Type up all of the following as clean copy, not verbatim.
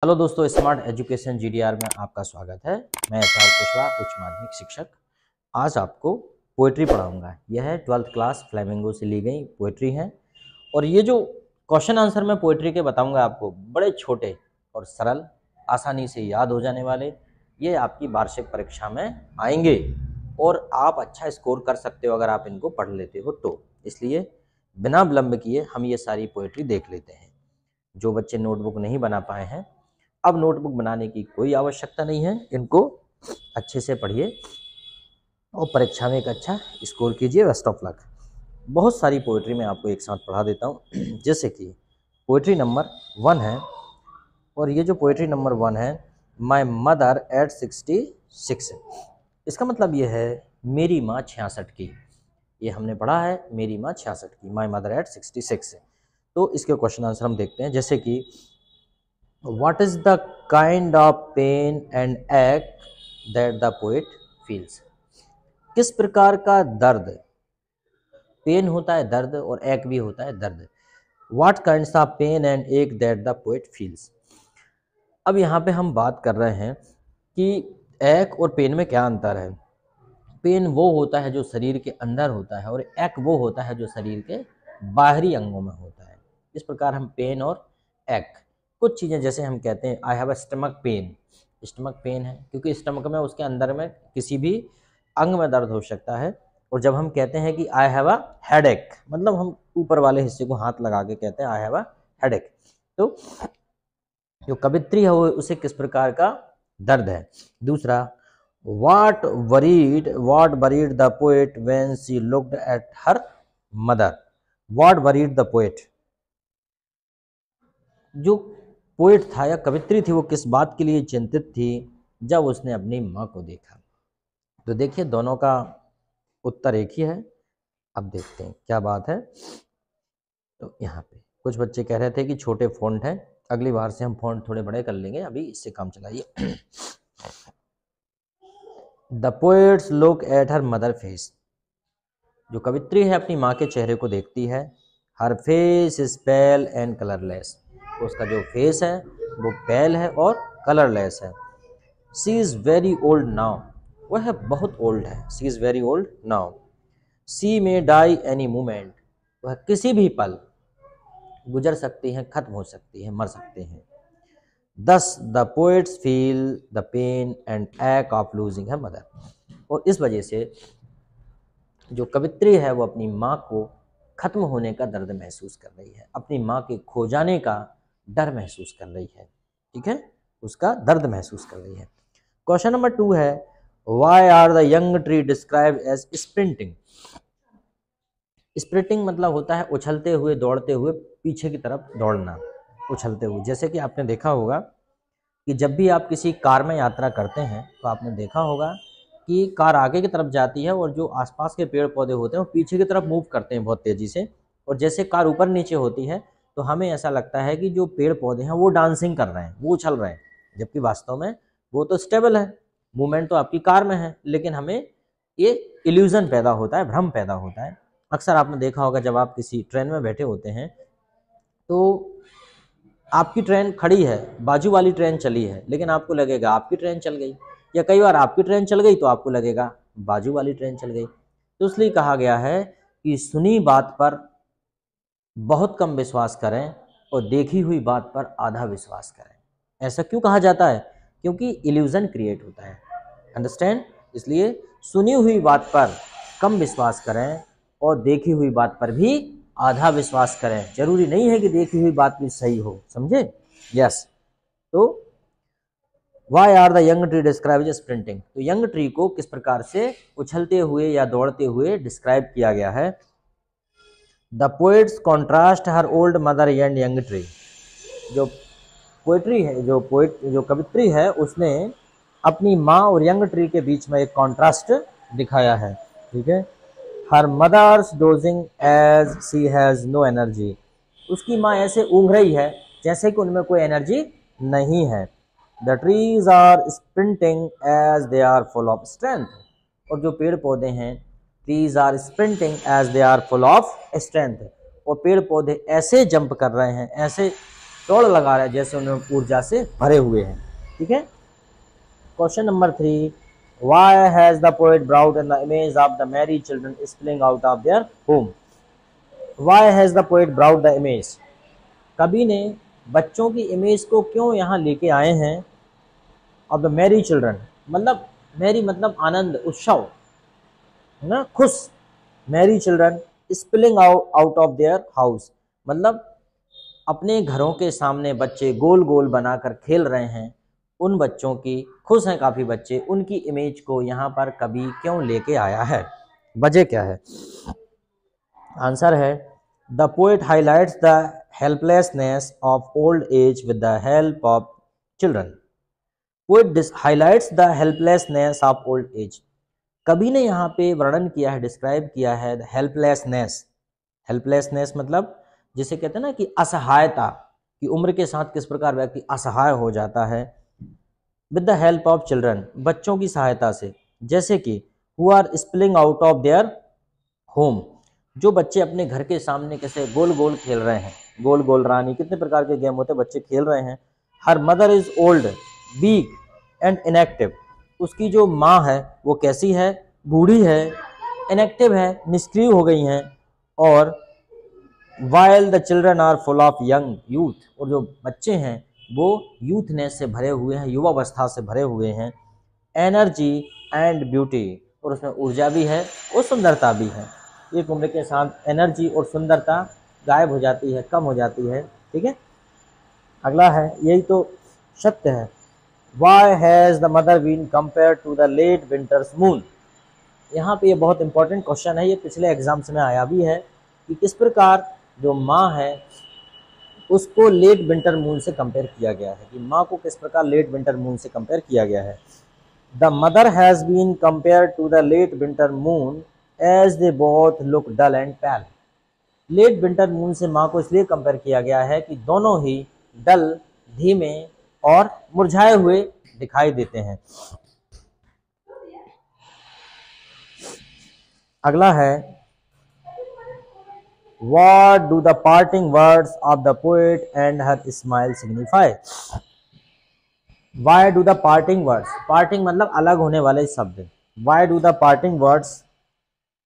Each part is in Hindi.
हेलो दोस्तों, स्मार्ट एजुकेशन जीडीआर में आपका स्वागत है। मैं एचआर कुशवाहा, उच्च माध्यमिक शिक्षक। आज आपको पोएट्री पढ़ाऊंगा। यह है 12th क्लास फ्लेमिंगो से ली गई पोएट्री है। और ये जो क्वेश्चन आंसर मैं पोएट्री के बताऊंगा आपको, बड़े छोटे और सरल, आसानी से याद हो जाने वाले, ये आपकी वार्षिक परीक्षा में आएंगे और आप अच्छा स्कोर कर सकते हो अगर आप इनको पढ़ लेते हो तो। इसलिए बिना विलंब किए हम ये सारी पोएट्री देख लेते हैं। जो बच्चे नोटबुक नहीं बना पाए हैं, अब नोटबुक बनाने की कोई आवश्यकता नहीं है। इनको अच्छे से पढ़िए और परीक्षा में एक अच्छा स्कोर कीजिए। Best of luck. बहुत सारी पोएट्री मैं आपको एक साथ पढ़ा देता हूँ। जैसे कि पोएट्री नंबर 1 है, और ये जो पोएट्री नंबर 1 है, माय मदर एट 66। इसका मतलब ये है मेरी माँ 66 की। ये हमने पढ़ा है, मेरी माँ 66 की, माय मदर एट 66। तो इसके क्वेश्चन आंसर हम देखते हैं। जैसे कि What is the kind of pain and ache that the poet feels? किस प्रकार का दर्द, पेन होता है दर्द और एक भी होता है दर्द। What kinds of pain and ache that the poet feels? अब यहाँ पे हम बात कर रहे हैं कि एक और पेन में क्या अंतर है। पेन वो होता है जो शरीर के अंदर होता है, और एक वो होता है जो शरीर के बाहरी अंगों में होता है। इस प्रकार हम पेन और एक, कुछ चीज़ें जैसे हम कहते हैं I have a stomach pain, stomach pain है क्योंकि स्टमक में, उसके अंदर में किसी भी अंग में दर्द हो सकता है। और जब हम कहते हैं कि आई हैव अ हेडेक, मतलब हम ऊपर वाले हिस्से को हाथ लगा के कहते हैं आई हैव अ हेडेक। तो जो कवित्री है वो उसे किस प्रकार का दर्द है। दूसरा, what worried the poet when she looked at her mother? What worried the poet? जो पोएट था या कवित्री थी वो किस बात के लिए चिंतित थी जब उसने अपनी माँ को देखा। तो देखिए दोनों का उत्तर एक ही है। अब देखते हैं क्या बात है। तो यहाँ पे कुछ बच्चे कह रहे थे कि छोटे फॉन्ट हैं, अगली बार से हम फॉन्ट थोड़े बड़े कर लेंगे, अभी इससे काम चलाइए। The poets look at her mother face. जो कवित्री है अपनी माँ के चेहरे को देखती है। Her face is pale and colourless. उसका जो फेस है वो पेल है और कलरलेस है। She is very old now. वह बहुत ओल्ड है। She is very old now. She may die any moment. वह किसी भी पल गुजर सकती हैं, खत्म हो सकती हैं, मर सकते हैं। Thus the poets feel the pain and ache of losing her mother. और इस वजह से जो कवित्री है वो अपनी माँ को खत्म होने का दर्द महसूस कर रही है, अपनी माँ के खो जाने का डर महसूस कर रही है। ठीक है, उसका दर्द महसूस कर रही है। क्वेश्चन नंबर 2 है, why are the young tree describe as sprinting? Sprinting मतलब होता है उछलते हुए, दौड़ते हुए, पीछे की तरफ दौड़ना, उछलते हुए। जैसे कि आपने देखा होगा कि जब भी आप किसी कार में यात्रा करते हैं तो आपने देखा होगा कि कार आगे की तरफ जाती है और जो आसपास के पेड़ पौधे होते हैं वो पीछे की तरफ मूव करते हैं बहुत तेज़ी से। और जैसे कार ऊपर नीचे होती है तो हमें ऐसा लगता है कि जो पेड़ पौधे हैं वो डांसिंग कर रहे हैं, वो उछल रहे हैं, जबकि वास्तव में वो तो स्टेबल है, मूवमेंट तो आपकी कार में है, लेकिन हमें ये इल्यूजन पैदा होता है, भ्रम पैदा होता है। अक्सर आपने देखा होगा जब आप किसी ट्रेन में बैठे होते हैं तो आपकी ट्रेन खड़ी है, बाजू वाली ट्रेन चली है, लेकिन आपको लगेगा आपकी ट्रेन चल गई, या कई बार आपकी ट्रेन चल गई तो आपको लगेगा बाजू वाली ट्रेन चल गई। तो इसलिए कहा गया है कि सुनी बात पर बहुत कम विश्वास करें और देखी हुई बात पर आधा विश्वास करें। ऐसा क्यों कहा जाता है? क्योंकि इल्यूजन क्रिएट होता है, अंडरस्टैंड। इसलिए सुनी हुई बात पर कम विश्वास करें और देखी हुई बात पर भी आधा विश्वास करें। जरूरी नहीं है कि देखी हुई बात भी सही हो, समझे? यस। तो why are the young tree describe as sprinting? तो यंग ट्री को किस प्रकार से उछलते हुए या दौड़ते हुए डिस्क्राइब किया गया है। The poets contrast her old mother and young tree. जो पोएट्री है, जो कवित्री है, उसने अपनी माँ और यंग ट्री के बीच में एक कॉन्ट्रास्ट दिखाया है। ठीक है। Her mother's dozing as she has no energy. उसकी माँ ऐसे ऊँघ रही है जैसे कि उनमें कोई एनर्जी नहीं है। The trees are sprinting as they are full of strength. और जो पेड़ पौधे हैं, trees are sprinting as they are full of strength. और पेड़ पौधे ऐसे जंप कर रहे हैं, ऐसे दौड़ लगा रहे हैं, जैसे उन्हें ऊर्जा से भरे हुए हैं। ठीक है। Question number 3, why has the poet brought in the image of the merry children spilling out of their home? Why has the poet brought the image? कवि ने बच्चों की इमेज को क्यों यहाँ लेके आए हैं? ऑफ द मैरी चिल्ड्रन, मतलब मैरी मतलब आनंद, उत्सव, है ना, खुश। Mary children spilling out of their house, मतलब अपने घरों के सामने बच्चे गोल गोल बनाकर खेल रहे हैं, उन बच्चों की, खुश हैं काफ़ी बच्चे, उनकी इमेज को यहाँ पर कवि क्यों लेके आया है? वजह क्या है? आंसर है the poet highlights the helplessness of old age with the help of children. Poet highlights the helplessness of old age. कवि ने यहाँ पे वर्णन किया है, डिस्क्राइब किया है हेल्पलेसनेस। हेल्पलेसनेस मतलब जिसे कहते हैं ना कि असहायता, कि उम्र के साथ किस प्रकार व्यक्ति असहाय हो जाता है। With the help of children, बच्चों की सहायता से, जैसे कि who are spilling out of their home, जो बच्चे अपने घर के सामने कैसे गोल गोल खेल रहे हैं, गोल गोल रानी, कितने प्रकार के गेम होते हैं, बच्चे खेल रहे हैं। Her mother is old weak and inactive, उसकी जो माँ है वो कैसी है, बूढ़ी है, इनएक्टिव है, निष्क्रिय हो गई हैं। और while the children are full of young youth, और जो बच्चे हैं वो यूथनेस से भरे हुए हैं, युवावस्था से भरे हुए हैं। एनर्जी एंड ब्यूटी, और उसमें ऊर्जा भी है और सुंदरता भी है। एक उम्र के साथ एनर्जी और सुंदरता गायब हो जाती है, कम हो जाती है। ठीक है। अगला है, यही तो सत्य है। Why has the mother been compared to the late winter's moon? यहाँ पे ये बहुत इंपॉर्टेंट क्वेश्चन है, ये पिछले एग्जाम्स में आया भी है कि किस प्रकार जो माँ है उसको लेट विंटर मून से कंपेयर किया गया है, कि माँ को किस प्रकार लेट विंटर मून से कंपेयर किया गया है। The mother has been compared to the late winter moon as they both look dull and pale. Late winter moon से माँ को इसलिए कंपेयर किया गया है कि दोनों ही डल, धीमे और मुरझाए हुए दिखाई देते हैं। अगला है, What do the parting words of the poet and her smile signify? Why do the parting words, parting मतलब अलग होने वाले शब्द, Why do the parting words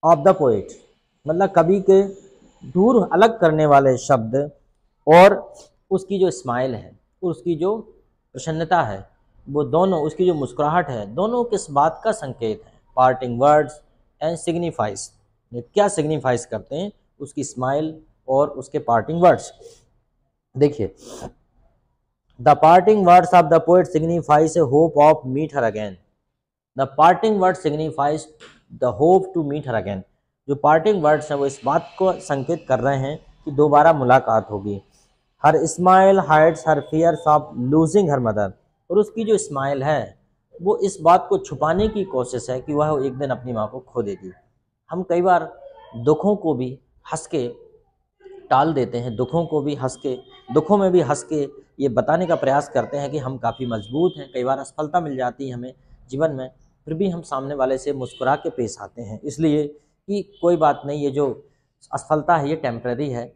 of the poet मतलब कवि के दूर अलग करने वाले शब्द और उसकी जो स्माइल है, उसकी जो प्रसन्नता है, वो दोनों, उसकी जो मुस्कुराहट है, दोनों किस बात का संकेत है? पार्टिंग वर्ड्स एंड सिग्निफाइज, क्या सिग्निफाइज करते हैं? उसकी स्माइल और उसके पार्टिंग वर्ड्स। देखिए, the parting words of the poet signifies a hope of meet her again. The parting word signifies the hope to meet her again. जो पार्टिंग वर्ड्स हैं वो इस बात को संकेत कर रहे हैं कि दोबारा मुलाकात होगी। Her smile hides her fears of losing her mother, और उसकी जो स्माइल है वो इस बात को छुपाने की कोशिश है कि वह एक दिन अपनी माँ को खो देगी। हम कई बार दुखों को भी हंस के टाल देते हैं, दुखों को भी हंस के, दुखों में भी हंस के ये बताने का प्रयास करते हैं कि हम काफ़ी मजबूत हैं। कई बार असफलता मिल जाती है हमें जीवन में, फिर भी हम सामने वाले से मुस्कुरा के पेश आते हैं, इसलिए कि कोई बात नहीं, ये जो असफलता है ये टेम्परेरी है,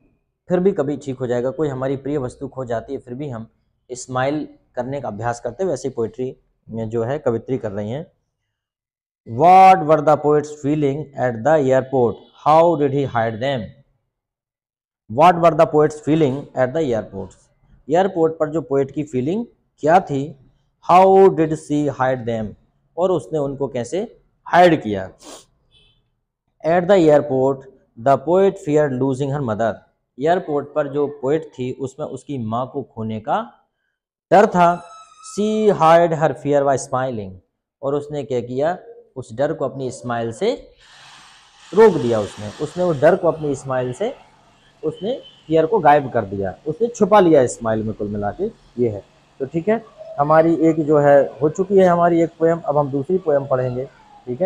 फिर भी कभी ठीक हो जाएगा। कोई हमारी प्रिय वस्तु खो जाती है, फिर भी हम स्माइल करने का अभ्यास करते हैं। वैसी पोइट्री में जो है कवित्री कर रही हैं। What were the poet's feeling at the airport? How did he hide them? What were the poet's feeling at the airport? Airport पर जो पोएट की फीलिंग क्या थी? How did she hide them? और उसने उनको कैसे हाइड किया? At the airport, the poet feared losing her mother. Airport पर जो पोएट थी उसमें उसकी माँ को खोने का डर था। She hid her fear by smiling. और उसने क्या किया? उस डर को अपनी स्माइल से रोक दिया। उसने उस डर को अपनी स्माइल से, उसने फियर को गायब कर दिया, उसने छुपा लिया स्माइल में। कुल मिला के ये है। तो ठीक है, हमारी एक जो है हो चुकी है हमारी एक पोएम। अब हम दूसरी पोएम पढ़ेंगे। ठीक है।